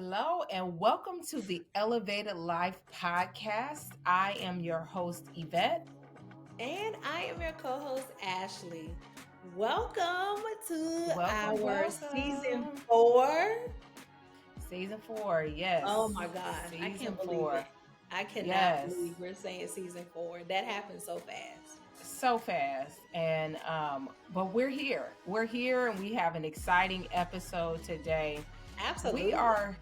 Hello, and welcome to the Elevated Life podcast. I am your host, Yvette. And I am your co host, Ashley. Welcome to Welcome, our season welcome. 4. Season 4, yes. Oh my God. I Season can't believe 4. it. I cannot Yes. believe we're saying season 4. That happened so fast. So fast. And but we're here. We're here and we have an exciting episode today. Absolutely. We are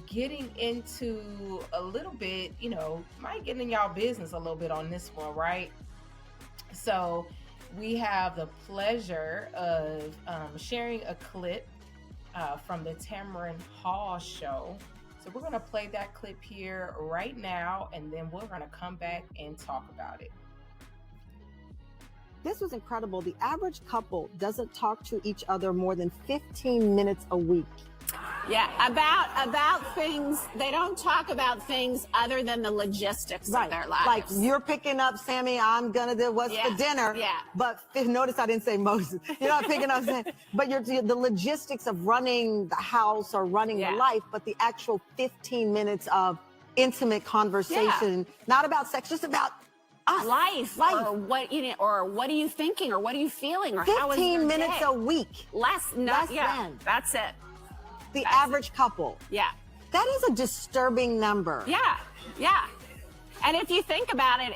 getting into a little bit, might get in y'all business a little bit on this one, right? So we have the pleasure of sharing a clip from the Tamron Hall show. So we're going to play that clip here right now, and then we're going to come back and talk about it. This was incredible. The average couple doesn't talk to each other more than 15 minutes a week. Yeah, about things. They don't talk about things other than the logistics of their lives. Like, you're picking up Sammy, I'm gonna do what's for dinner. Yeah. But notice I didn't say Moses. You're not picking up Sammy, but you're the logistics of running the house or running the life, but the actual 15 minutes of intimate conversation, not about sex, just about us. Life. Or what what are you thinking, or what are you feeling, or 15 how was your minutes day? a week. Less than. That's it. The average couple. Yeah. That is a disturbing number. Yeah. And if you think about it,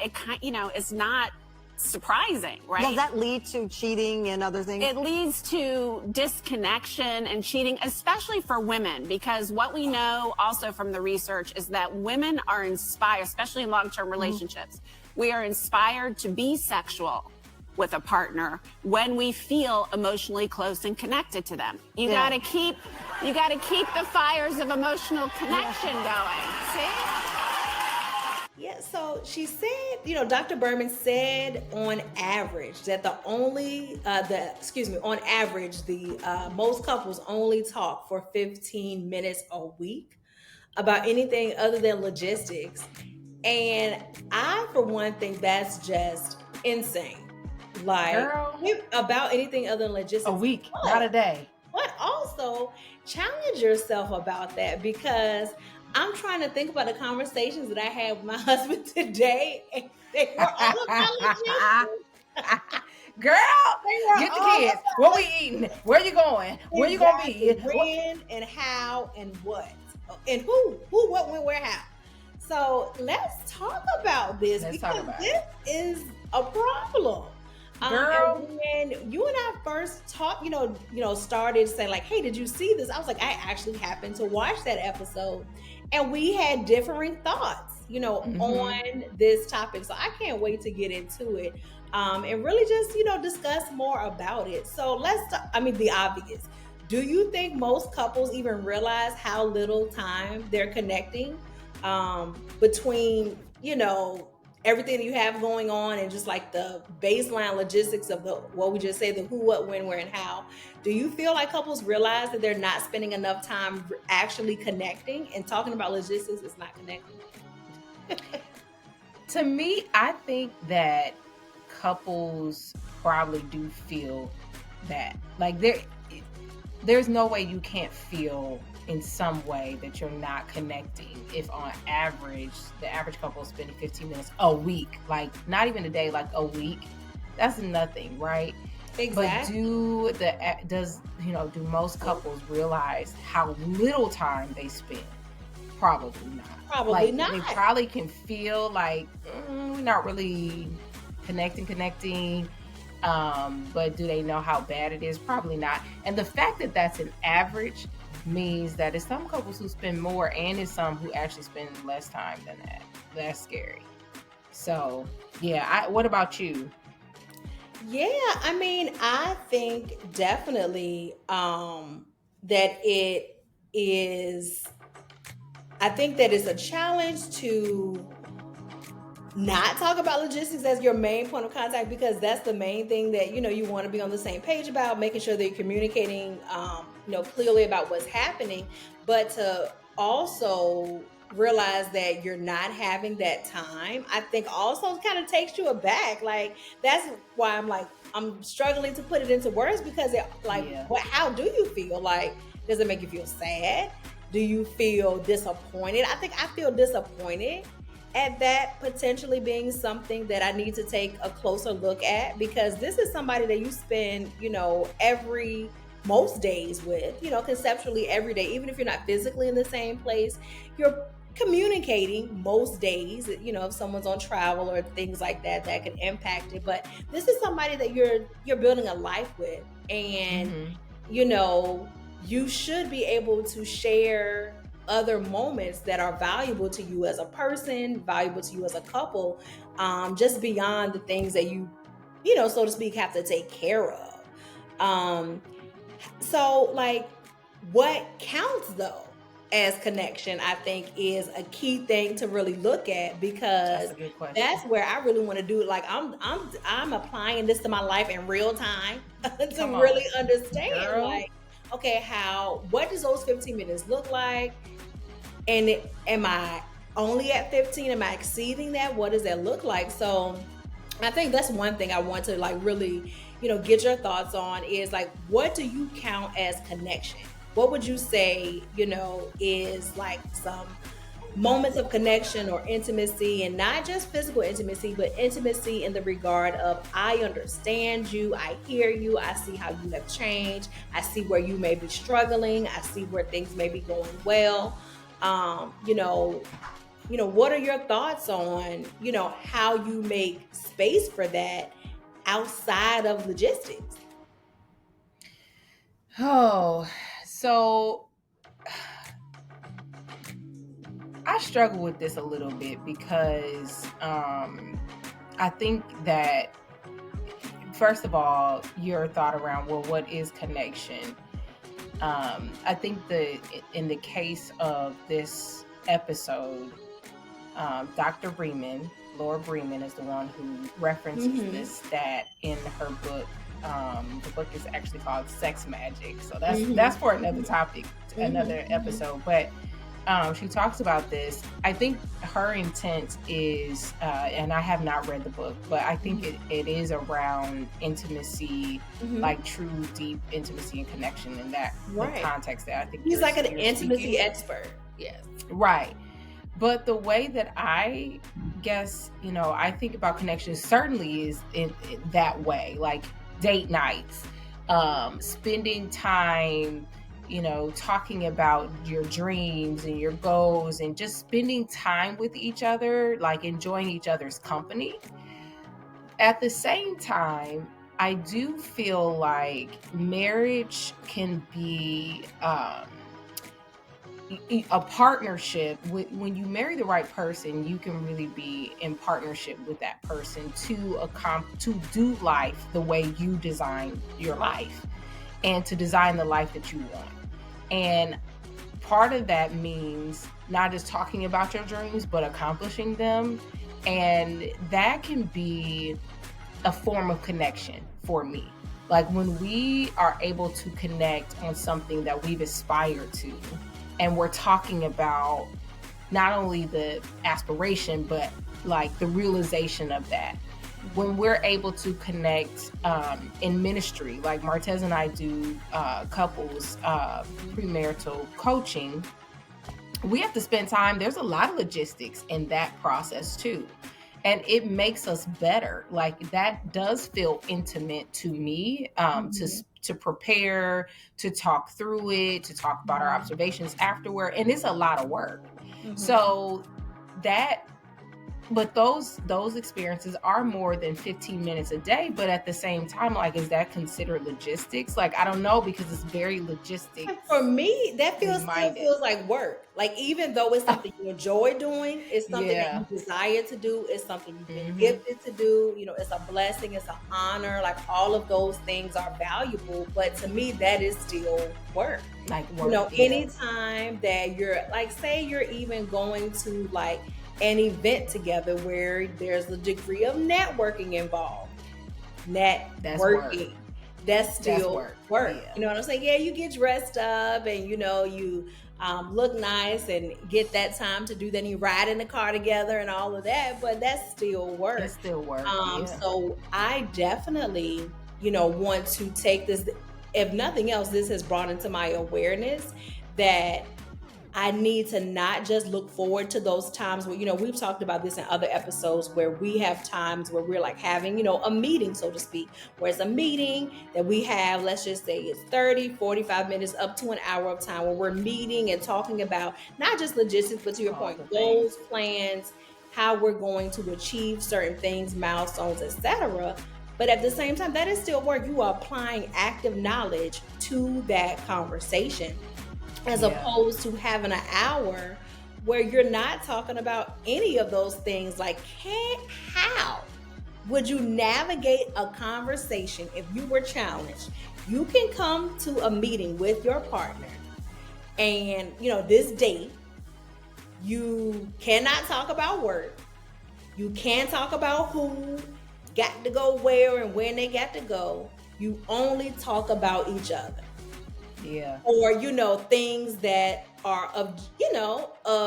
it's not surprising, right? Does that lead to cheating and other things? It leads to disconnection and cheating, especially for women, because what we know also from the research is that women are inspired, especially in long-term relationships. We are inspired to be sexual with a partner when we feel emotionally close and connected to them. You gotta keep the fires of emotional connection going. See? Yeah, so she said, Dr. Berman said on average that on average, most couples only talk for 15 minutes a week about anything other than logistics. And I, for one, think that's just insane. Like, Girl, about anything other than logistics. A week, not a day. But also challenge yourself about that, because I'm trying to think about the conversations that I had with my husband today, and they were all about logistics. Girl, get the kids. What we eating? Where you going? Where you gonna be? When and how and what, and who, what, when, where, how. So let's talk about this, because this is a problem. Girl, and when you and I first talked, started saying like, "Hey, did you see this?" I was like, I actually happened to watch that episode, and we had differing thoughts, on this topic. So I can't wait to get into it, and really just, discuss more about it. So the obvious. Do you think most couples even realize how little time they're connecting between, everything you have going on and just like the baseline logistics of what we just say, the who, what, when, where, and how? Do you feel like couples realize that they're not spending enough time actually connecting, and talking about logistics is not connecting? To me, I think that couples probably do feel that. Like, there's no way you can't feel in some way that you're not connecting if on average the average couple is spending 15 minutes a week, like not even a day, like a week. That's nothing, right? Exactly. But do most couples realize how little time they spend? Probably not. Probably not. They probably can feel like we're not really connecting. But do they know how bad it is? Probably not. And the fact that that's an average means that it's some couples who spend more, and it's some who actually spend less time than that. That's scary. So, yeah. What about you? Yeah, I think definitely that it is. I think that it's a challenge to not talk about logistics as your main point of contact, because that's the main thing that you want to be on the same page about, making sure that you're communicating clearly about what's happening, but to also realize that you're not having that time, I think also kind of takes you aback. Like, that's why I'm struggling to put it into words, because how do you feel? Like, does it make you feel sad? Do you feel disappointed? I think I feel disappointed at that potentially being something that I need to take a closer look at, because this is somebody that you spend, most days with, conceptually every day, even if you're not physically in the same place, you're communicating most days, if someone's on travel or things like that can impact it. But this is somebody that you're building a life with, and you should be able to share other moments that are valuable to you as a person, valuable to you as a couple, just beyond the things that you so to speak, have to take care of. So like, what counts though as connection, I think, is a key thing to really look at, because that's where I really want to do it. Like I'm applying this to my life in real time to really understand, like, okay, what does those 15 minutes look like? And am I only at 15? Am I exceeding that? What does that look like? So I think that's one thing I want to like really, get your thoughts on, is like, what do you count as connection? What would you say, is like some moments of connection or intimacy, and not just physical intimacy, but intimacy in the regard of, I understand you, I hear you, I see how you have changed, I see where you may be struggling, I see where things may be going well. What are your thoughts on, how you make space for that outside of logistics? Oh, so I struggle with this a little bit, because I think that, first of all, your thought around, well, what is connection? I think in the case of this episode, Dr. Laura Bremen is the one who references this stat in her book. The book is actually called Sex Magic. So that's for another topic, another episode. But she talks about this. I think her intent is, and I have not read the book, but I think it is around intimacy, like true, deep intimacy and connection in that context. That I think he's like an intimacy expert. Yes. Right. But the way that I guess, I think about connection certainly is in that way, like date nights, spending time, talking about your dreams and your goals, and just spending time with each other, like enjoying each other's company. At the same time, I do feel like marriage can be a partnership. When you marry the right person, you can really be in partnership with that person to do life the way you design your life, and to design the life that you want. And part of that means not just talking about your dreams, but accomplishing them. And that can be a form of connection for me. Like when we are able to connect on something that we've aspired to, and we're talking about not only the aspiration, but like the realization of that. When we're able to connect in ministry, like Martez and I do couples premarital coaching, we have to spend time. There's a lot of logistics in that process too. And it makes us better. Like that does feel intimate to me, to prepare, to talk through it, to talk about our observations afterward. And it's a lot of work. So but those experiences are more than 15 minutes a day. But at the same time, like, is that considered logistics? Like, I don't know, because it's very logistics. For me, that feels like work. Like, even though it's something you enjoy doing, it's something that you desire to do, it's something you've been gifted to do, it's a blessing, it's an honor, like all of those things are valuable. But to me, that is still work. Like work. Anytime that you're like, say you're even going to like an event together where there's a degree of networking involved. That's still work. Yeah. You know what I'm saying? Yeah, you get dressed up and you look nice and get that time to do that, and you ride in the car together and all of that, but that's still work. It's still work. So I definitely, want to take this, if nothing else, this has brought into my awareness that I need to not just look forward to those times where, we've talked about this in other episodes where we have times where we're like having, a meeting, so to speak, where it's a meeting that we have, let's just say it's 30, 45 minutes up to an hour of time where we're meeting and talking about not just logistics, but to your point, goals, plans, how we're going to achieve certain things, milestones, etc. But at the same time, that is still work. You are applying active knowledge to that conversation, as opposed to having an hour where you're not talking about any of those things. Like, how would you navigate a conversation if you were challenged? You can come to a meeting with your partner and, this date, you cannot talk about work. You can't talk about who got to go where and when they got to go. You only talk about each other. Yeah. Or, things that are of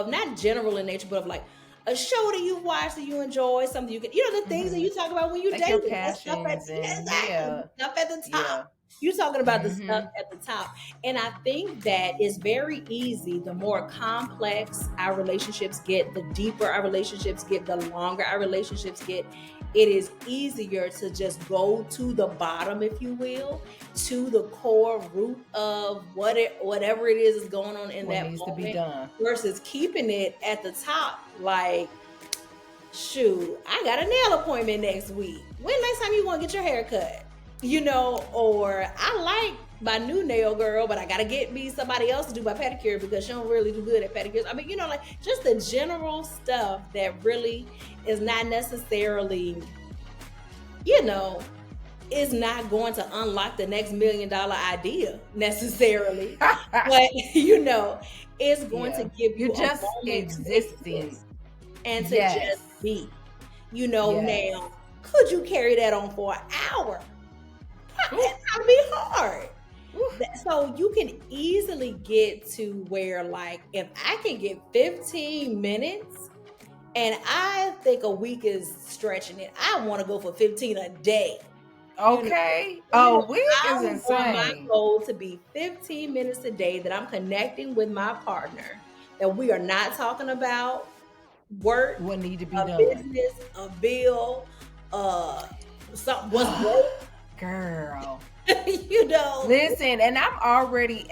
not general in nature, but of like a show that you watch that you enjoy, something you can, the things that you talk about when you like date. Your passions Stuff at the top. You're talking about the stuff at the top. And I think that it's very easy. The more complex our relationships get, the deeper our relationships get, the longer our relationships get, it is easier to just go to the bottom, if you will, to the core root of whatever it is going on in that needs moment, to be done, versus keeping it at the top. Like, shoot, I got a nail appointment next week. When next time you want to get your hair cut? Or I like my new nail girl, but I got to get me somebody else to do my pedicure because she don't really do good at pedicures. I mean, like just the general stuff that really is not necessarily, is not going to unlock the next $1 million idea necessarily. But, it's going to give you just existing and to just be, now, could you carry that on for an hour? It's gotta be hard. So you can easily get to where, like, if I can get 15 minutes, and I think a week is stretching it, I want to go for 15 a day. Okay. A week is insane. I want my goal to be 15 minutes a day that I'm connecting with my partner, that we are not talking about work, what need to be done, business, a bill, something what's broke. Girl. Listen, and I'm already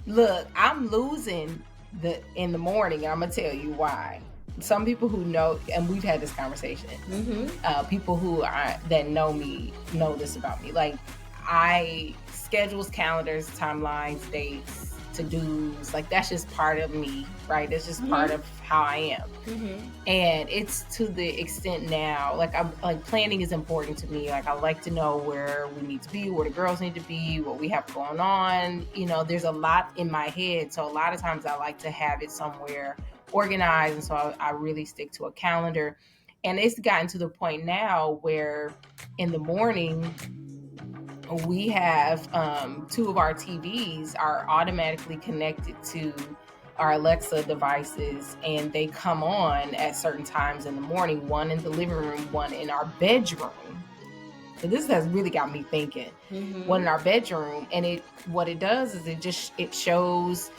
look, I'm losing in the morning, and I'm gonna tell you why. Some people who know, and we've had this conversation, people that know me know this about me. Like, I schedules, calendars, timelines, dates, to-dos, like that's just part of me, right? It's just part of how I am. And it's to the extent now, like planning is important to me. Like, I like to know where we need to be, where the girls need to be, what we have going on. There's a lot in my head, so a lot of times I like to have it somewhere organized, and so I really stick to a calendar. And it's gotten to the point now where in the morning we have 2 of our TVs are automatically connected to our Alexa devices, and they come on at certain times in the morning, one in the living room, one in our bedroom. So this has really got me thinking. One in our bedroom, and what it does is it shows,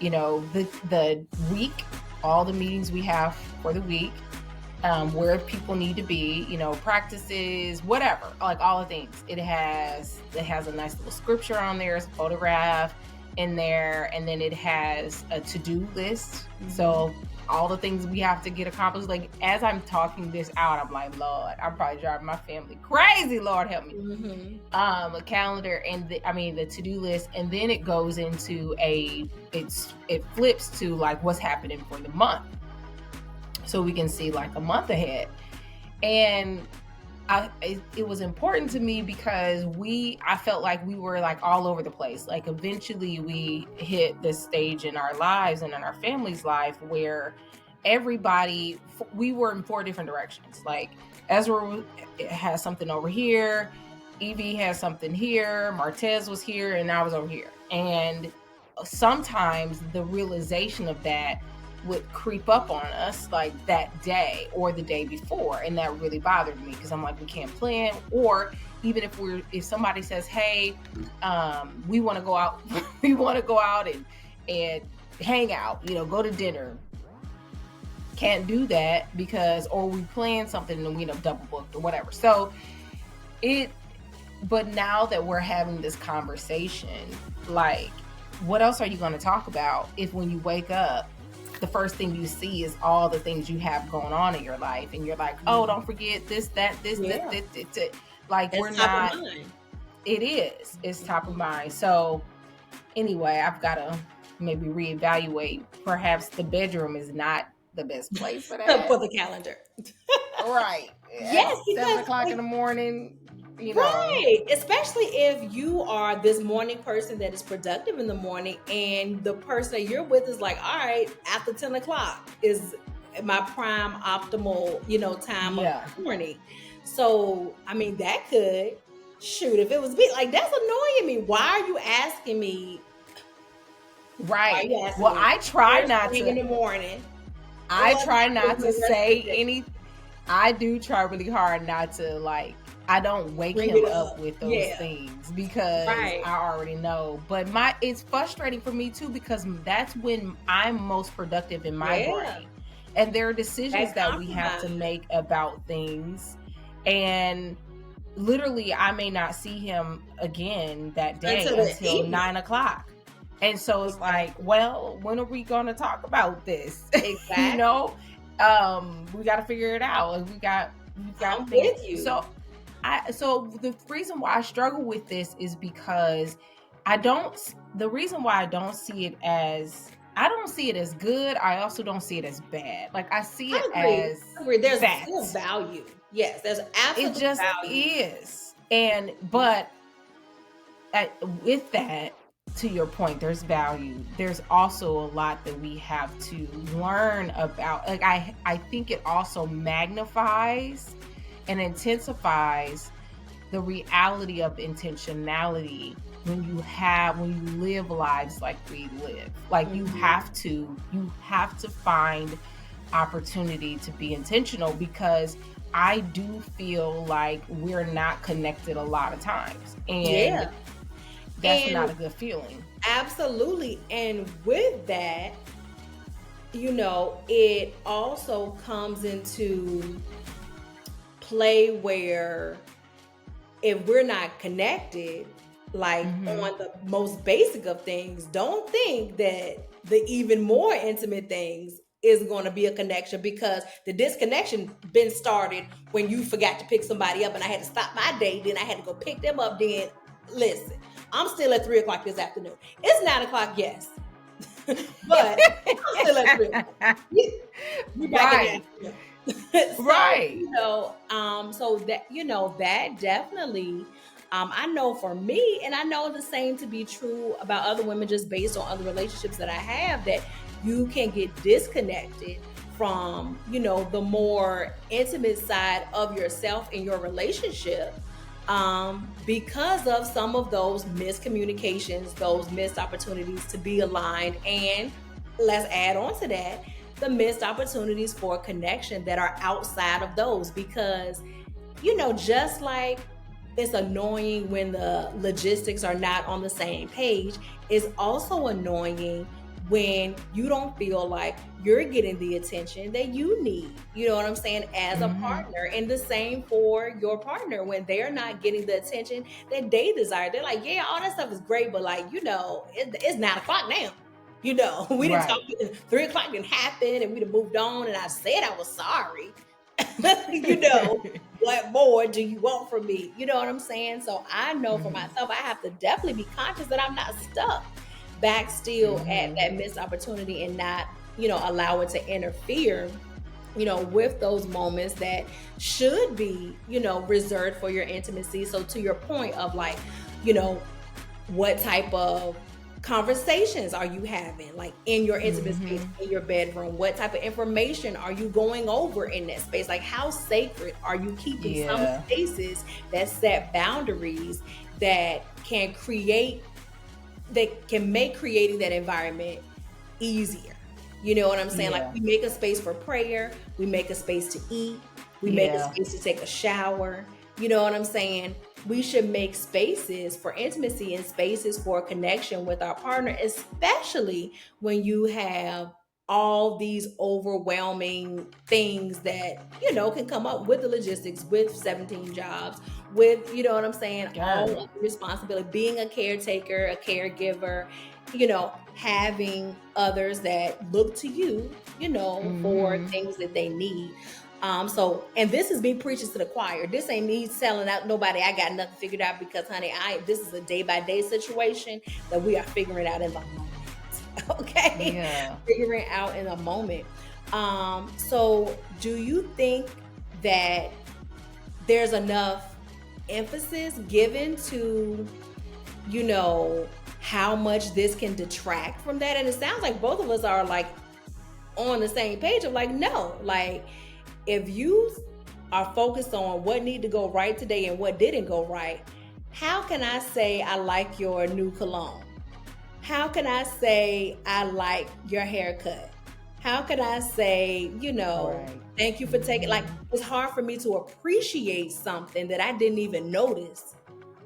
the week, all the meetings we have for the week, where people need to be, practices, whatever, like all the things. It has a nice little scripture on there, it's a photograph in there, and then it has a to-do list. So all the things we have to get accomplished. Like, as I'm talking this out, I'm like, Lord, I'm probably driving my family crazy. Lord help me. A calendar, and the to-do list, and then it goes into it flips to like what's happening for the month. So we can see like a month ahead. And it was important to me because I felt like we were like all over the place. Like, eventually we hit this stage in our lives and in our family's life where we were in 4 different directions. Like, Ezra has something over here, Evie has something here, Martez was here, and I was over here. And sometimes the realization of that would creep up on us like that day or the day before, and that really bothered me because I'm like, we can't plan. Or even if somebody says, hey, we want to go out, we want to go out and hang out, go to dinner. Can't do that because, or we plan something and we double booked or whatever. So but now that we're having this conversation, like, what else are you going to talk about if when you wake up, the first thing you see is all the things you have going on in your life, and you're like, oh, don't forget this, that, this, this. Like, we're not. It is. It's top of mind. So anyway, I've got to maybe reevaluate. Perhaps the bedroom is not the best place for that. For the calendar. Right. Yes. 7 o'clock in the morning. Right. Especially if you are this morning person that is productive in the morning, and the person that you're with is like, all right, after 10 o'clock is my prime optimal, time of the morning. So, I mean, that could, if it was me, like, that's annoying me. Why are you asking me? Right. Well, I try not to. In the morning. I try not to say anything. I do try really hard not to, like, I don't wake him up with those things because I already know. But it's frustrating for me too, because that's when I'm most productive in my brain. And there are decisions that we have to make about things. And literally, I may not see him again that day until 9 o'clock. And so it's like, well, when are we going to talk about this? Exactly. We got to figure it out. We got with you. So the reason why I struggle with this is because the reason why I don't see it as good. I also don't see it as bad. Like, I see it as there's still value. Yes, there's absolute value. It just is. But with that, to your point, there's value. There's also a lot that we have to learn about. Like, I think it also magnifies and intensifies the reality of intentionality when you live lives like we live. Like, you have to find opportunity to be intentional, because I do feel like we're not connected a lot of times, and that's not a good feeling. Absolutely. And with that, it also comes into play where if we're not connected, like on the most basic of things, don't think that the even more intimate things is going to be a connection, because the disconnection been started when you forgot to pick somebody up and I had to stop my day, then I had to go pick them up. Then listen, I'm still at 3 o'clock this afternoon. It's 9 o'clock, yes. But I'm still at 3 o'clock. We back in the so, right. So that, that definitely, I know for me, and I know the same to be true about other women, just based on other relationships that I have, that you can get disconnected from, the more intimate side of yourself in your relationship, because of some of those miscommunications, those missed opportunities to be aligned. And let's add on to that, the missed opportunities for connection that are outside of those, because, just like it's annoying when the logistics are not on the same page, it's also annoying when you don't feel like you're getting the attention that you need, you know what I'm saying, as a partner. And the same for your partner, when they're not getting the attention that they desire. They're like, yeah, all that stuff is great, but like, it's 9 o'clock now. We didn't talk, 3 o'clock didn't happen, and we'd have moved on, and I said I was sorry. What more do you want from me? You know what I'm saying? So I know for myself, I have to definitely be conscious that I'm not stuck back still at that missed opportunity, and not, allow it to interfere, with those moments that should be, reserved for your intimacy. So to your point of like, what type of conversations are you having, like in your intimate space, in your bedroom? What type of information are you going over in that space? Like, how sacred are you keeping some spaces that set boundaries that can make creating that environment easier? You know what I'm saying? Like, we make a space for prayer, we make a space to eat, we make a space to take a shower. You know what I'm saying? we should make spaces for intimacy and spaces for connection with our partner, especially when you have all these overwhelming things that, you know, can come up with the logistics, with 17 jobs, with, you know what I'm saying, all of the responsibility, being a caretaker, a caregiver, you know, having others that look to you, you know, for things that they need. So, and this is me preaching to the choir. This ain't me selling out nobody. I got nothing figured out, because honey, this is a day by day situation that we are figuring out in the moment. Okay. Yeah. Figuring out in a moment. So do you think that there's enough emphasis given to, you know, how much this can detract from that? And it sounds like both of us are like on the same page of like, no, like, if you are focused on what need to go right today and what didn't go right, how can I say I like your new cologne? How can I say I like your haircut? How can I say, you know, thank you for taking, like, it's hard for me to appreciate something that I didn't even notice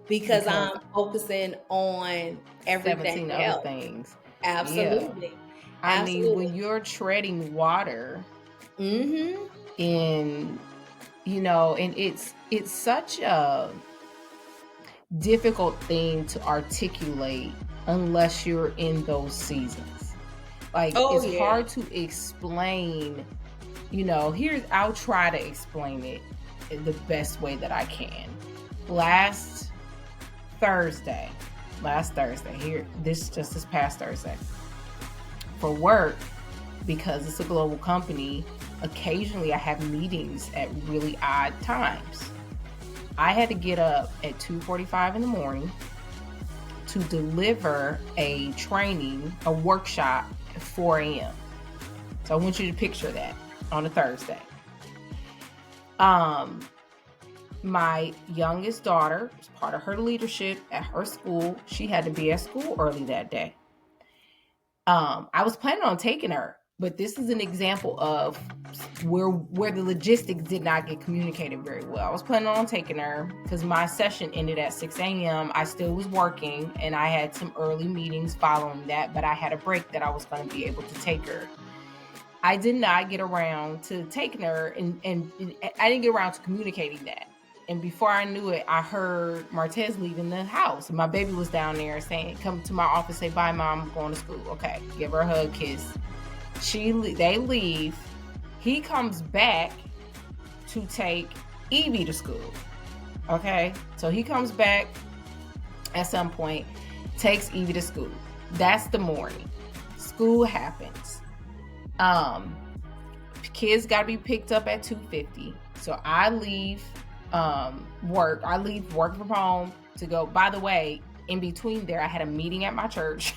because I'm focusing on everything 17 else. other things. Absolutely. Yeah. I mean, when you're treading water, in, you know, and it's such a difficult thing to articulate unless you're in those seasons. Like, it's hard to explain, you know, I'll try to explain it the best way that I can. Last Thursday, this past Thursday, for work, because it's a global company, occasionally I have meetings at really odd times. I had to get up at 2:45 in the morning to deliver a workshop at 4 a.m. So I want you to picture that on a Thursday. My youngest daughter, as part of her leadership at her school, she had to be at school early that day. I was planning on taking her, but this is an example of where the logistics did not get communicated very well. I was planning on taking her because my session ended at 6 a.m. I still was working and I had some early meetings following that, but I had a break that I was going to be able to take her. I did not get around to taking her, and I didn't get around to communicating that. And before I knew it, I heard Martez leaving the house. My baby was down there saying, come to my office, say, bye, Mom, I'm going to school. Okay, give her a hug, kiss. They leave. He comes back to take Evie to school. Okay, so he comes back at some point, takes Evie to school. That's the morning. School happens. Kids got to be picked up at 2:50. So I leave work. I leave work from home to go. By the way, in between there, I had a meeting at my church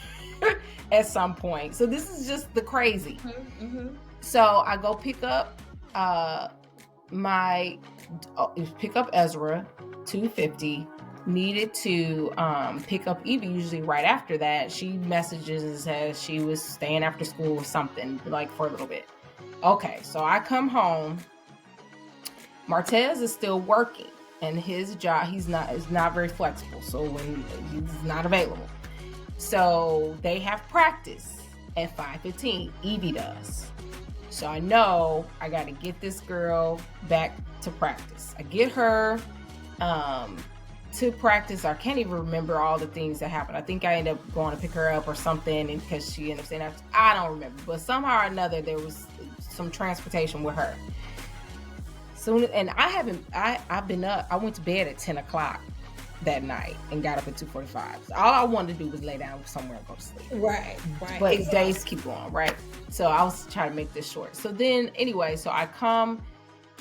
at some point. So this is just the crazy. So I go pick up Ezra, 2:50. Needed to pick up Evie usually right after that. She messages and says she was staying after school or something, like for a little bit. Okay, so I come home. Martez is still working, and his job is not very flexible. So when he's not available, so they have practice at 5:15. Evie does. So I know I got to get this girl back to practice. I get her to practice. I can't even remember all the things that happened. I think I ended up going to pick her up or something, and because she ended up saying, I don't remember, but somehow or another there was some transportation with her. So, and I've been up. I went to bed at 10 o'clock that night and got up at 2:45. So all I wanted to do was lay down somewhere and go to sleep. Right. But exactly. Days keep going, right? So I was trying to make this short. So then, anyway, so I come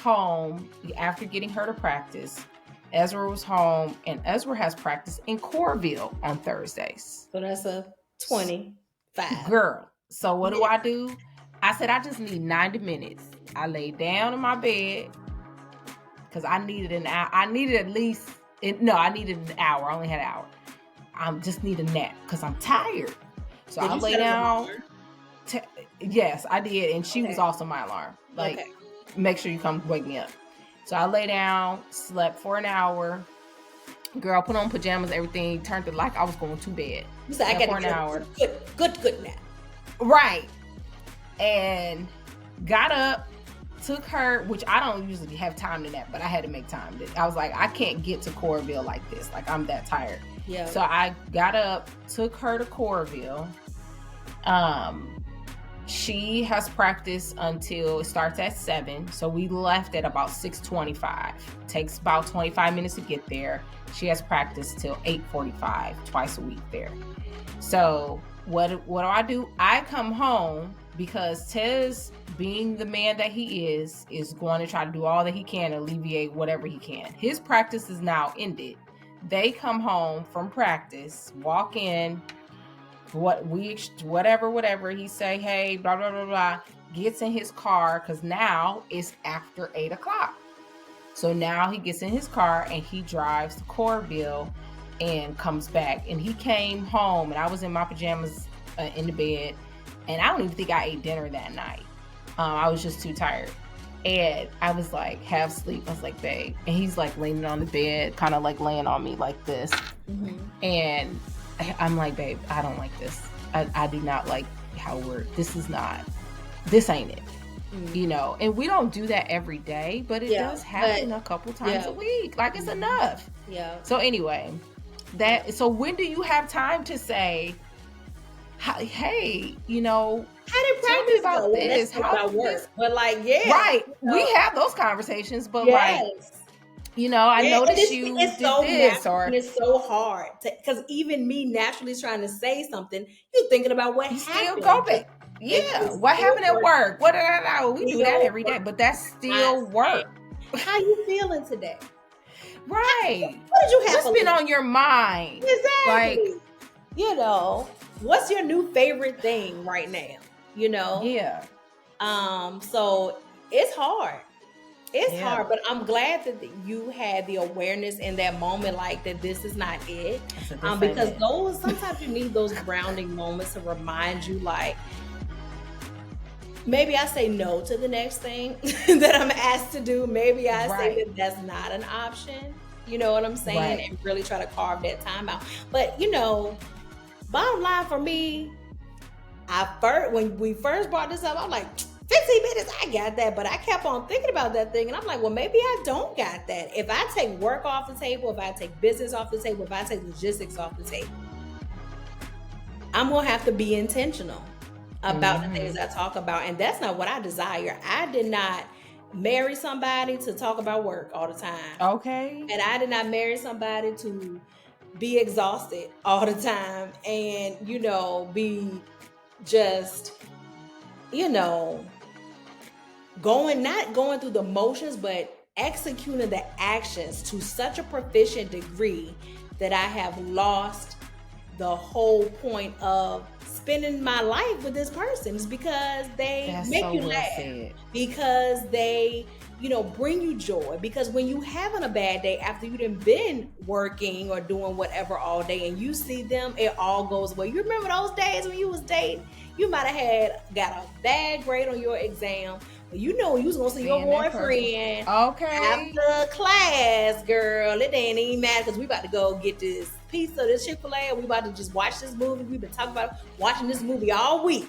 home after getting her to practice. Ezra was home, and Ezra has practice in Corville on Thursdays. So that's a 25. Girl. So what do I do? I said, I just need 90 minutes. I lay down in my bed because I needed an hour. I needed an hour. I only had an hour. I just need a nap because I'm tired. So I lay down. Yes, I did. And she was also my alarm. Like, make sure you come wake me up. So I lay down, slept for an hour, Girl, put on pajamas, everything, turned the light. I was going to bed. You said, I got for an hour. Good nap. Right. And got up, took her, which I don't usually have time to nap, but I had to make time. I was like, I can't get to Coralville like this. Like, I'm that tired. Yeah. So I got up, took her to Coralville. She has practice until it starts at 7. So we left at about 6:25. Takes about 25 minutes to get there. She has practice till 8:45, twice a week there. So what do? I come home because Tez, being the man that he is going to try to do all that he can to alleviate whatever he can. His practice is now ended. They come home from practice, walk in, whatever he say, hey, blah, blah, blah, blah, gets in his car because now it's after 8 o'clock. So now he gets in his car and he drives to Coralville and comes back. And he came home and I was in my pajamas in the bed. And I don't even think I ate dinner that night. I was just too tired. And I was like, half asleep. I was like, babe. And he's like leaning on the bed, kind of like laying on me like this. Mm-hmm. And I'm like, babe, I don't like this. I do not like how this ain't it. Mm-hmm. You know, and we don't do that every day, but it does happen a couple times a week. Like, it's enough. Yeah. So anyway, so when do you have time to say, hey, you know, how did practice about this? How work? But like, right. You know, we have those conversations, but like, you know, I noticed you did this, or it's so hard because even me naturally trying to say something, you're thinking about what happened. Still go back. Yeah, what happened at work? What we do that every day, but that's still work. How you feeling today? Right. What did you have? What's been on your mind? Exactly. Like, you know, what's your new favorite thing right now? You know? Yeah. So it's hard. It's hard, but I'm glad that you had the awareness in that moment, like that this is not it. Because sometimes you need those grounding moments to remind you, like, maybe I say no to the next thing that I'm asked to do. Maybe I say that that's not an option. You know what I'm saying? Right. And really try to carve that time out. But, you know, bottom line for me, when we first brought this up, I'm like, 15 minutes, I got that. But I kept on thinking about that thing. And I'm like, well, maybe I don't got that. If I take work off the table, if I take business off the table, if I take logistics off the table, I'm going to have to be intentional about the things I talk about. And that's not what I desire. I did not marry somebody to talk about work all the time. Okay. And I did not marry somebody to be exhausted all the time and, you know, be just, you know, not going through the motions, but executing the actions to such a proficient degree that I have lost the whole point of spending my life with this person. Is because they make you laugh, because they, you know, bring you joy. Because when you having a bad day after you done been working or doing whatever all day and you see them, it all goes well. You remember those days when you was dating? You might have got a bad grade on your exam, but you know you was gonna see your boyfriend after class, girl. It ain't even matter because we about to go get this pizza, this Chick-fil-A, we about to just watch this movie. We've been talking about watching this movie all week.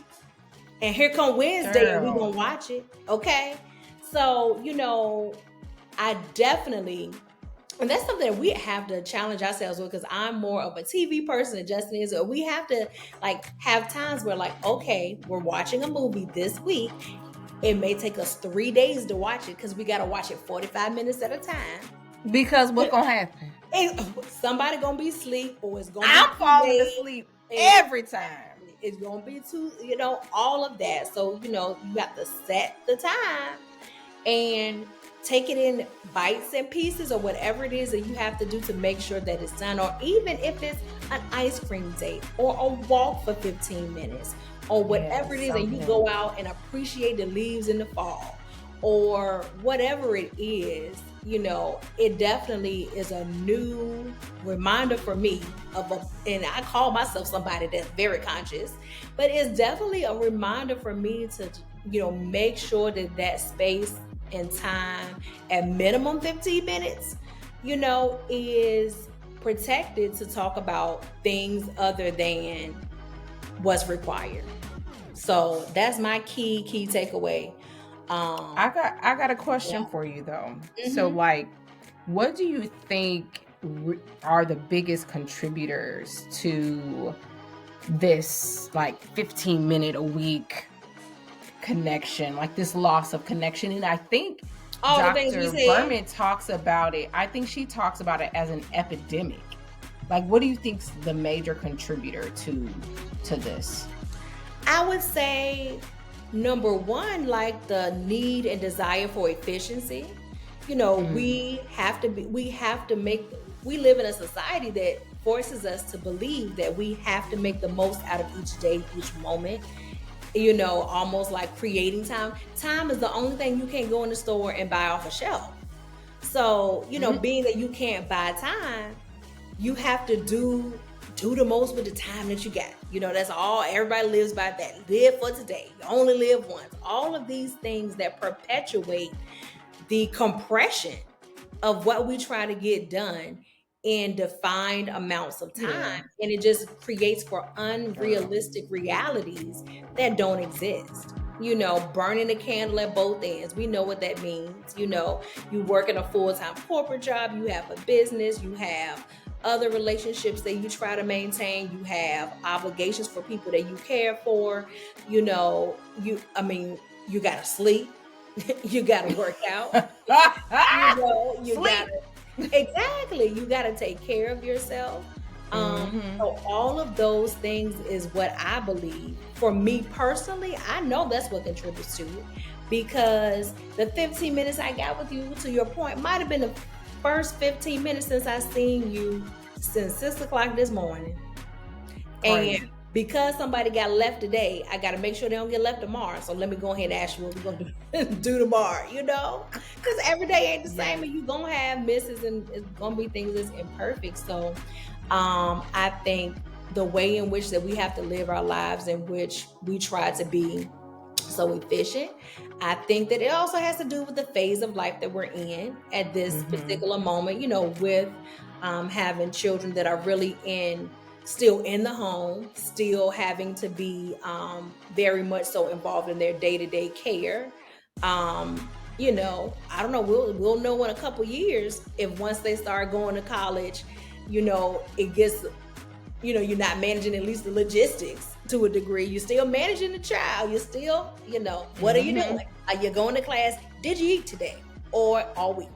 And here come Wednesday and we gonna watch it. Okay? So, you know, I definitely, and that's something that we have to challenge ourselves with, because I'm more of a TV person than Justin is. So we have to like have times where like, okay, we're watching a movie this week. It may take us 3 days to watch it because we got to watch it 45 minutes at a time. Because what's going to happen? Somebody going to be asleep, or it's going to be I'm falling asleep every time. It's going to be too, you know, all of that. So, you know, you have to set the time and take it in bites and pieces or whatever it is that you have to do to make sure that it's done. Or even if it's an ice cream date or a walk for 15 minutes or whatever it is, and you go out and appreciate the leaves in the fall or whatever it is, you know, it definitely is a new reminder for me and I call myself somebody that's very conscious, but it's definitely a reminder for me to, you know, make sure that space and time at minimum 15 minutes, you know, is protected to talk about things other than what's required. So that's my key takeaway. I got a question for you though. So like, what do you think are the biggest contributors to this like 15-minute a week connection, like this loss of connection? And I think Dr. Berman talks about it. I think she talks about it as an epidemic. Like, what do you think's the major contributor to this? I would say number one, like the need and desire for efficiency. You know, we live in a society that forces us to believe that we have to make the most out of each day, each moment. You know, almost like creating time. Time is the only thing you can't go in the store and buy off a shelf. So, you know, being that you can't buy time, you have to do the most with the time that you got. You know, that's all, everybody lives by that. Live for today. You only live once. All of these things that perpetuate the compression of what we try to get done in defined amounts of time. And it just creates for unrealistic realities that don't exist. You know, burning a candle at both ends. We know what that means. You know, you work in a full-time corporate job, you have a business, you have other relationships that you try to maintain, you have obligations for people that you care for. You know, you gotta sleep, you gotta work out, you gotta take care of yourself. So all of those things is what I believe. For me personally, I know that's what contributes to it, because the 15 minutes I got with you, to your point, might have been the first 15 minutes since I seen you since 6 o'clock this morning. And because somebody got left today, I got to make sure they don't get left tomorrow. So let me go ahead and ask you what we're going to do tomorrow, you know? Because every day ain't the same, and you're going to have misses, and it's going to be things that's imperfect. So I think the way in which that we have to live our lives, in which we try to be so efficient, I think that it also has to do with the phase of life that we're in at this particular moment, you know, with having children that are really still in the home, still having to be very much so involved in their day-to-day care. You know, I don't know, we'll know in a couple years if once they start going to college, you know, it gets, you know, you're not managing at least the logistics to a degree. You're still managing the child. You're still, you know, what are you doing? Are you going to class? Did you eat today or all week?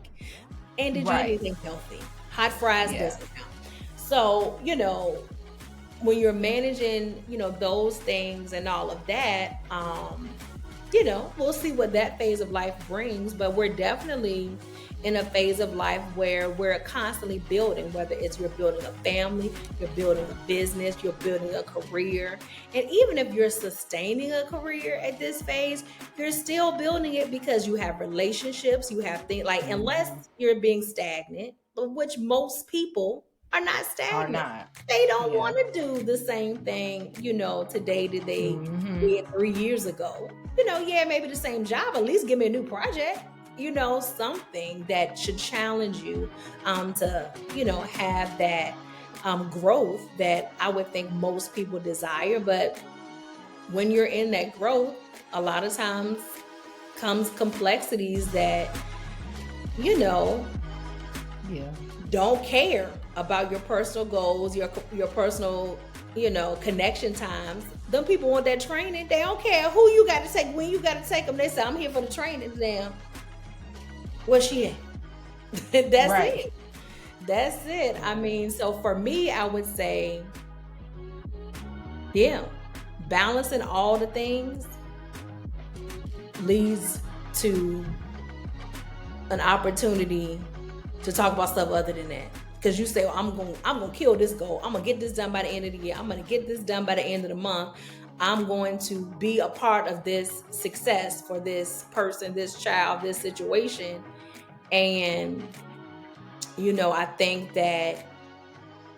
And did you eat anything healthy? Hot fries doesn't count. So, you know, when you're managing, you know, those things and all of that, you know, we'll see what that phase of life brings, but we're definitely in a phase of life where we're constantly building, whether it's you're building a family, you're building a business, you're building a career. And even if you're sustaining a career at this phase, you're still building it because you have relationships, you have things like, unless you're being stagnant, but which most people are not stagnant. They don't want to do the same thing, you know, today that they did 3 years ago. You know, maybe the same job, at least give me a new project. You know, something that should challenge you to, you know, have that growth that I would think most people desire. But when you're in that growth, a lot of times comes complexities that, you know, don't care about your personal goals, your personal, you know, connection times. Them people want that training. They don't care who you got to take, when you got to take them. They say, I'm here for the training. Damn. Where's she at? It. That's it. I mean, so for me, I would say, balancing all the things leads to an opportunity to talk about stuff other than that. Because you say, well, I'm going to kill this goal. I'm going to get this done by the end of the year. I'm going to get this done by the end of the month. I'm going to be a part of this success for this person, this child, this situation. And, you know, I think that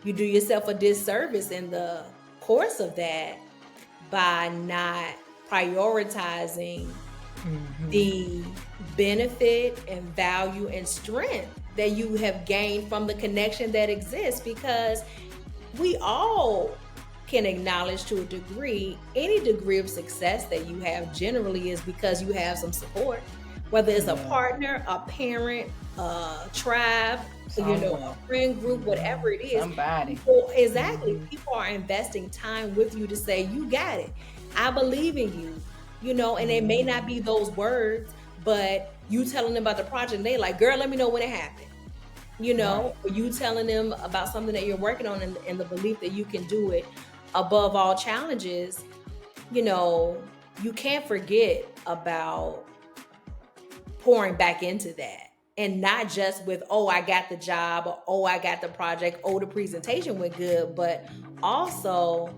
you do yourself a disservice in the course of that by not prioritizing the benefit and value and strength that you have gained from the connection that exists, because we all can acknowledge to a degree, any degree of success that you have generally is because you have some support, whether it's a partner, a parent, a tribe, a friend group, whatever it is. Somebody. Exactly. People are investing time with you to say, you got it. I believe in you, and it may not be those words, but you telling them about the project and they like, girl, let me know when it happened. Or you telling them about something that you're working on and the belief that you can do it above all challenges. You can't forget about pouring back into that, and not just with, oh, I got the job, or oh, I got the project, oh, the presentation went good, but also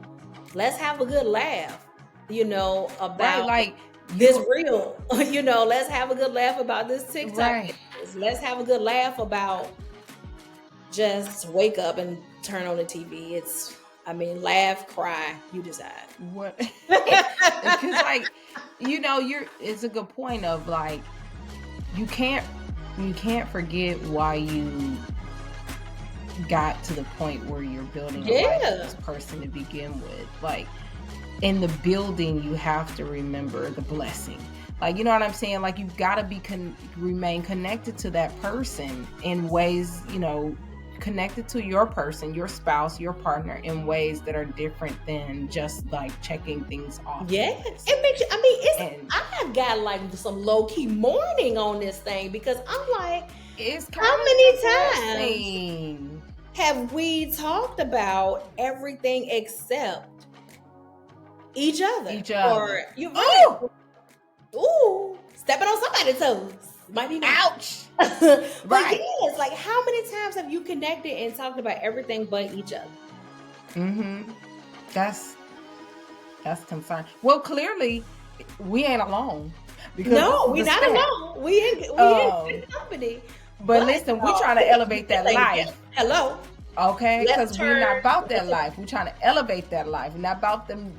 let's have a good laugh, about this real, let's have a good laugh about this TikTok. Right. Let's have a good laugh about just wake up and turn on the TV. Laugh, cry, you decide. What? Because it's a good point of like, you can't forget why you got to the point where you're building a life with this person to begin with. Like, in the building, you have to remember the blessing. Like, you know what I'm saying? Like, you've got to remain connected to that person in ways, connected to your person, your spouse, your partner, in ways that are different than just like checking things off. Yes. It makes you, I've got like some low key mourning on this thing, because I'm like, how many times have we talked about everything except each other? Or you stepping on somebody's toes. Might be ouch. But right. Yes, like how many times have you connected and talked about everything but each other? Mm-hmm. That's concerning. Well, clearly we ain't alone. No, we're not alone. We ain't good company. But listen, we're trying to elevate that life. Hello. Okay, because we're not about that life. We're trying to elevate that life. We're not about them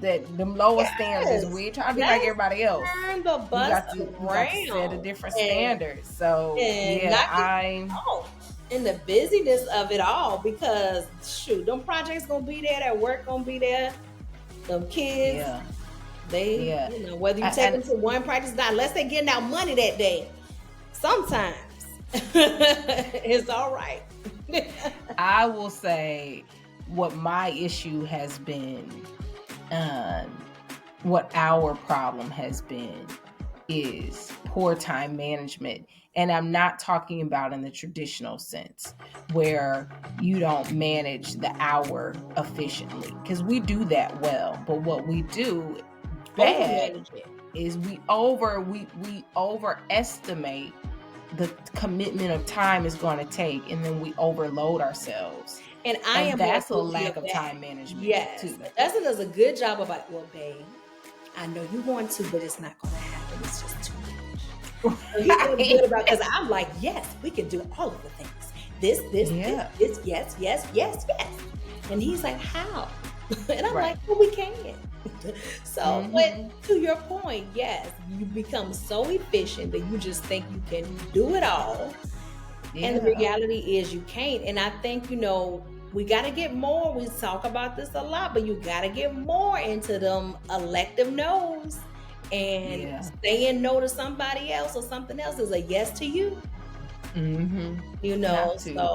lower standards. We ain't trying to be like everybody else. Turn the bus got to set a different standard. So I'm in the busyness of it all, because shoot, them projects gonna be there, that work gonna be there, them kids. Whether you take them to one practice, not unless they getting out money that day. Sometimes it's all right. I will say what my issue has been, what our problem has been, is poor time management. And I'm not talking about in the traditional sense where you don't manage the hour efficiently, because we do that well. But what we do bad is we overestimate the commitment of time is going to take, and then we overload ourselves. And that's a lack of time management. Yes, too. Dustin does a good job about, well, babe, I know you want to, but it's not going to happen. It's just too much. So he's really good about, because I'm like, yes, we can do all of the things. This, yes. And he's like, how? And I'm like, well, we can. So, but to your point, yes, you become so efficient that you just think you can do it all. Yeah. And the reality is you can't. And I think, we got to get more. We talk about this a lot, but you got to get more into them elective no's. And saying no to somebody else or something else is a yes to you. So,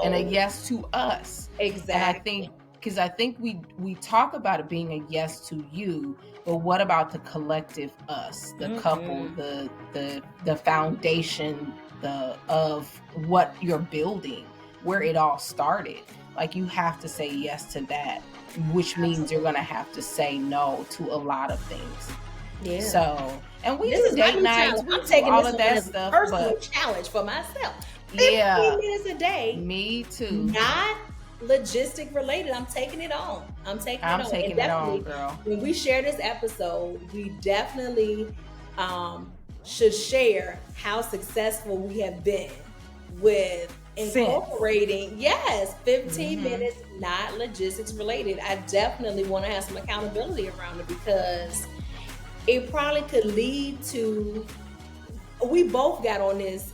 and a yes to us. Exactly. And I think we talk about it being a yes to you, but what about the collective us, the couple, the foundation, of what you're building, where it all started? Like, you have to say yes to that, which means you're going to have to say no to a lot of things. Yeah. So, and we do date nights, we do all of that stuff. Personal challenge for myself. 15 minutes a day. Me too. Not logistic related. I'm taking it on. I'm taking it on, girl. When we share this episode, we definitely should share how successful we have been with incorporating 15 minutes, not logistics related. I definitely want to have some accountability around it, because it probably could lead to, we both got on this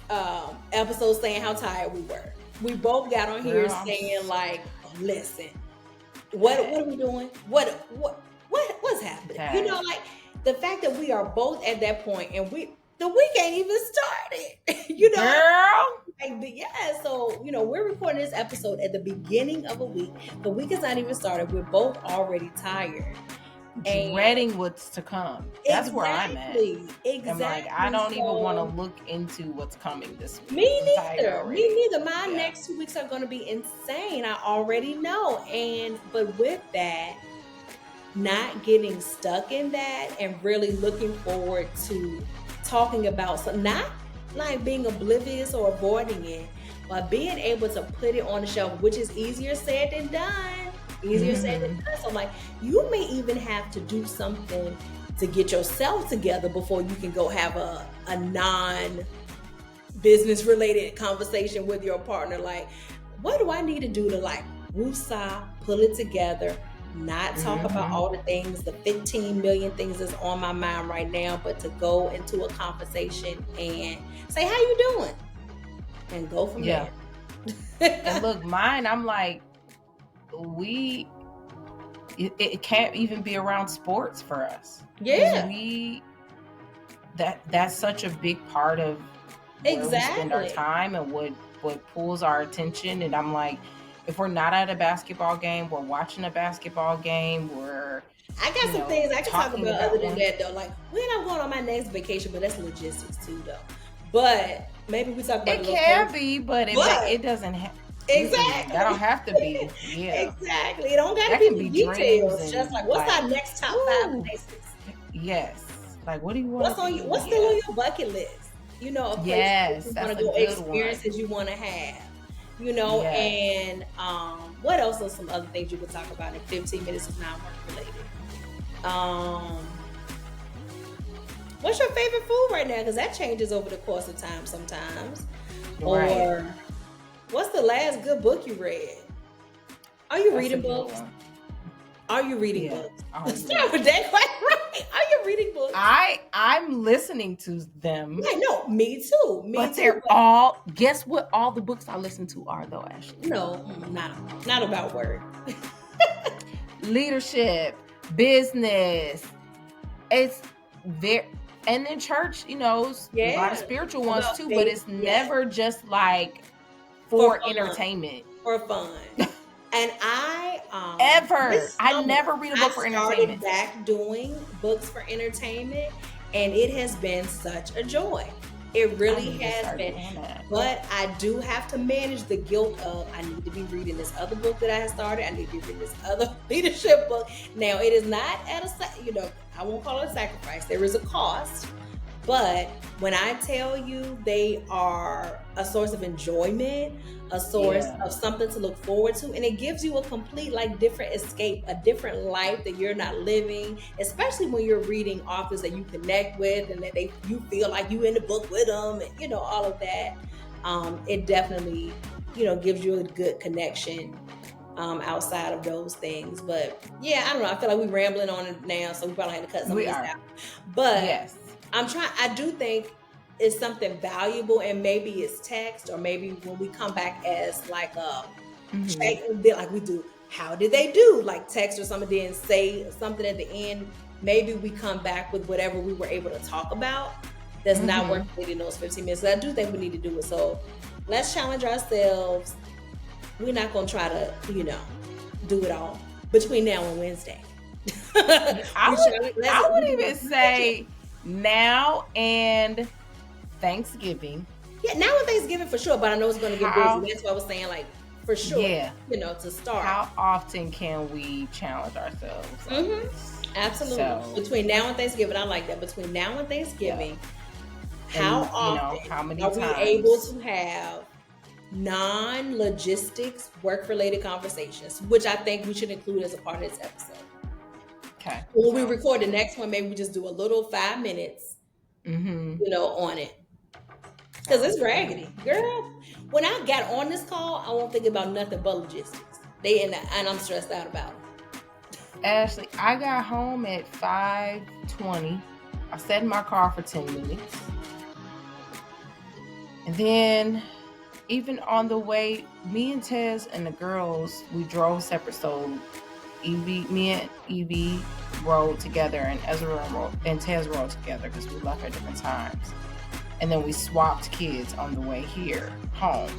episode saying how tired we were. we both got on here saying like, listen, what are we doing? What's happening? You know, like the fact that we are both at that point and the week ain't even started. You know, girl. Like, yeah, so you know, we're recording this episode at the beginning of a week. The week is not even started. We're both already tired. Dreading what's to come. That's where I'm at. Exactly. I'm like, I don't even want to look into what's coming this week. Me neither. My next 2 weeks are going to be insane. I already know. But with that, not getting stuck in that and really looking forward to talking about something, not like being oblivious or avoiding it, but being able to put it on the shelf, which is easier said than done. Said than done. So like, you may even have to do something to get yourself together before you can go have a non-business related conversation with your partner. Like, what do I need to do to like woosah, pull it together, not talk about all the things, the 15 million things that's on my mind right now, but to go into a conversation and say, how you doing? And go from there. And look, mine, I'm like, it can't even be around sports for us. Yeah. That's such a big part of where we spend our time and what pulls our attention. And I'm like, if we're not at a basketball game, we're watching a basketball game, I got some things I can talk about other than that though. Like, when I'm going on my next vacation, but that's logistics too though. But maybe we talk about it can be, but it doesn't have. Exactly. That don't have to be. Yeah. Exactly. It don't got to be details. It's just like, what's our next top 5 places? Yes. Like, what do you want? What's still on your bucket list? You know, a place you want to go, experiences you want to have. You know, and what else are some other things you could talk about in 15 minutes of non-work related? What's your favorite food right now? Because that changes over the course of time sometimes. Right. Or what's the last good book you read? Are you reading books? Are you reading books? Start with that quite right. Are you reading books? I'm listening to them. Yeah, no, me too. They're all, guess what all the books I listen to are though, Ashley? No, not about work. Leadership, business. It's very, and in church, you know, a lot of spiritual ones too, but it's never just like for entertainment. For fun. And I never read a book for entertainment. I started back doing books for entertainment, and it has been such a joy. It really has been. But I do have to manage the guilt of, I need to be reading this other book that I have started. I need to be reading this other leadership book. Now, it is not at I won't call it a sacrifice. There is a cost. But when I tell you they are a source of enjoyment, a source of something to look forward to, and it gives you a complete, like, different escape, a different life that you're not living, especially when you're reading authors that you connect with and that you feel like you in the book with them, and, you know, all of that. It definitely, you know, gives you a good connection outside of those things. But yeah, I don't know. I feel like we're rambling on it now, so we probably had to cut some of this out. But I do think it's something valuable, and maybe it's text, or maybe when we come back as like check, like we do, how did they do? Like text or something, then say something at the end. Maybe we come back with whatever we were able to talk about that's not worth waiting those 15 minutes. So I do think we need to do it. So let's challenge ourselves. We're not going to try to, you know, do it all between now and Wednesday. I would even say now and Thanksgiving. Yeah, now and Thanksgiving for sure, but I know it's going to get busy. That's why I was saying, like, for sure, you know, to start. How often can we challenge ourselves? Absolutely. So, between now and Thanksgiving, I like that. Between now and Thanksgiving, how often, you know, how many times we able to have non-logistics, work-related conversations, which I think we should include as a part of this episode. Okay. When we record the next one, maybe we just do a little 5 minutes, you know, on it. Because it's raggedy. Girl, when I got on this call, I won't think about nothing but logistics. And I'm stressed out about it. Ashley, I got home at 5:20. I sat in my car for 10 minutes. And then even on the way, me and Tez and the girls, we drove separate. So me and Evie rode together, and Ezra and Tez rode together because we left at different times. And then we swapped kids on the way here home.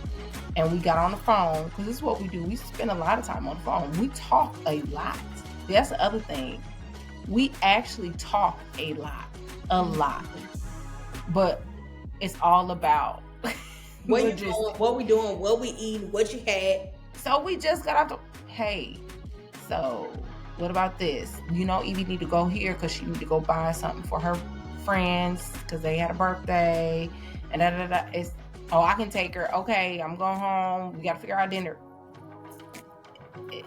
And we got on the phone, because this is what we do. We spend a lot of time on the phone. We talk a lot. That's the other thing. We actually talk a lot. But it's all about what we doing, what we eating, what you had. So we just got off hey, so what about this? Evie need to go here because she need to go buy something for her friends because they had a birthday. And it's, I can take her. Okay, I'm going home. We got to figure out dinner.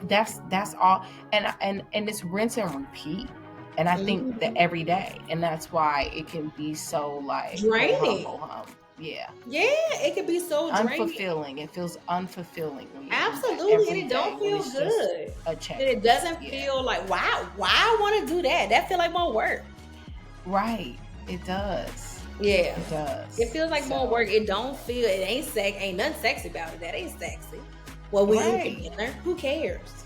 That's all. And it's rinse and repeat. And I think that every day. And that's why it can be so like draining. Yeah. Yeah, it can be so draining. Unfulfilling. It feels unfulfilling. Absolutely. And it don't feel good. A check. And it doesn't feel like, why I want to do that? That feel like more work. Right. It does. Yeah. It does. It feels like more work. It don't feel, it ain't nothing sexy about it. That ain't sexy. Well, we eat together. Who cares?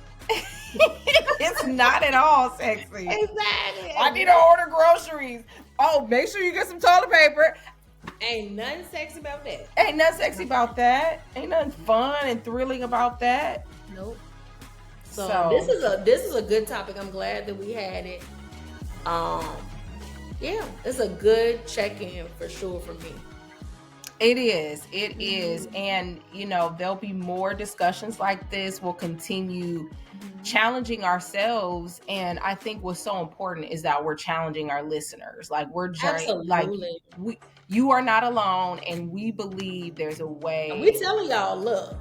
It's not at all sexy. Exactly. I need to order groceries. Oh, make sure you get some toilet paper. Ain't nothing sexy about that. Ain't nothing sexy about that. Ain't nothing fun and thrilling about that. Nope. So this is a good topic. I'm glad that we had it. Yeah, it's a good check-in for sure for me. It is. And, there'll be more discussions like this. We'll continue challenging ourselves. And I think what's so important is that we're challenging our listeners. Like you are not alone. And we believe there's a way. And we telling y'all, look,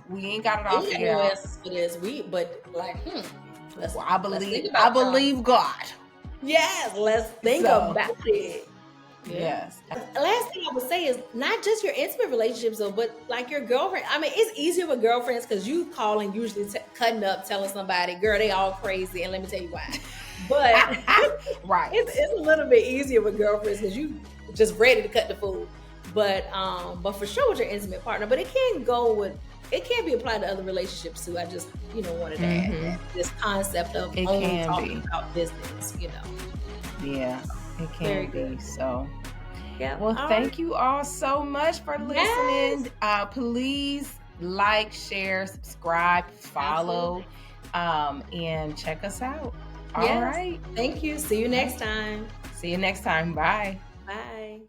we ain't got it all figured out. For this, I believe God. Yes, let's think about it. Yes. Last thing I would say is not just your intimate relationships, though, but like your girlfriend. I mean, it's easier with girlfriends because you calling, usually cutting up, telling somebody, girl, they all crazy, and let me tell you why. But right, it's a little bit easier with girlfriends because you just ready to cut the food. But for sure with your intimate partner. But it can be applied to other relationships too. I just wanted to add that this concept of only talking about business. Yeah. It can be. So, yeah. Well, thank you all so much for listening. Please like, share, subscribe, follow, and check us out. All right. Thank you. See you next time. Bye. Bye.